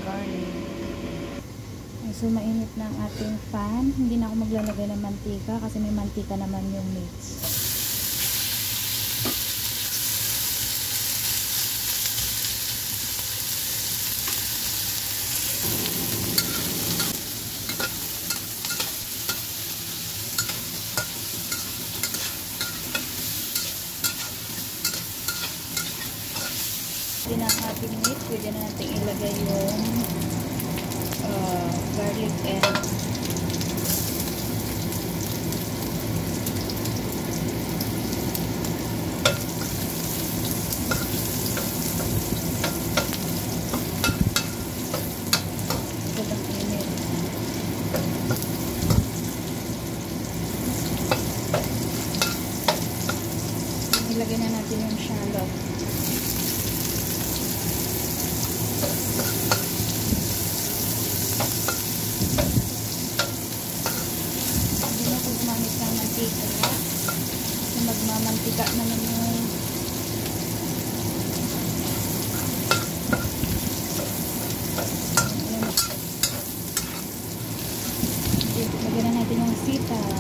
garlic. So mainit na ang ating pan. Hindi na ako maglalagay ng mantika kasi may mantika naman yung mix. Pwede na ang ating meat. Pwede na natin ilagay yung garlic and sobrang init. Ilagay na natin yung shallot. Magmamantika naman yung lagyan na natin yung sitaw.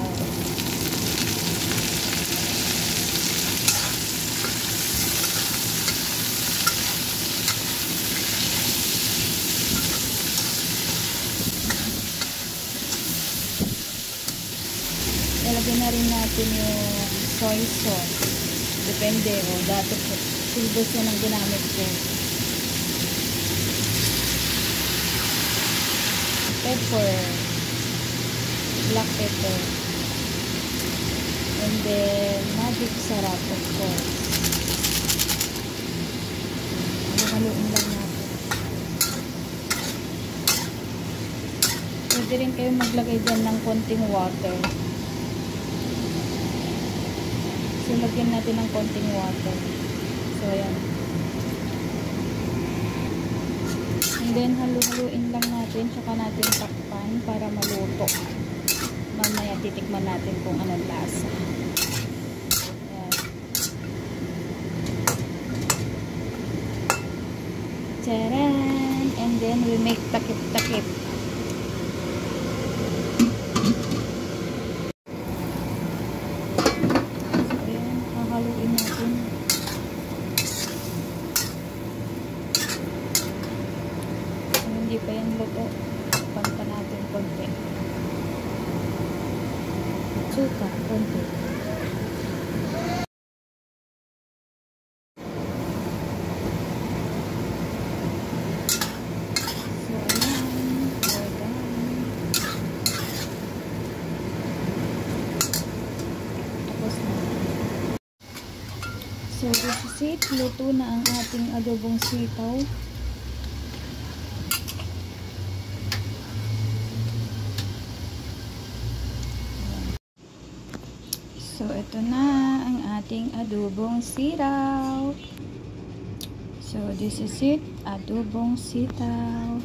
Lalagyan na rin natin yung soy sauce. Depende o dati silbos yan ang ginamit ko. Pepper, black pepper, and then magic sarap, of course. Haluin lang natin. Pwede rin kayo maglagay dyan ng konting water. So, lagyan natin ng konting water. So, ayan. And then, halu-haluin lang natin. Tsaka natin takpan para maluto. Mamaya titikman natin kung anong lasa. Ayan. Charan! And then, we make takip-takip. Haluin natin. Kung hindi pa yan luto, panta natin konti. Suka, konti. So, ayan. Tapos na. So, this is it. Luto na ang ating adobong sitaw. So, ito na ang ating adobong sitaw. So, this is it. Adobong sitaw.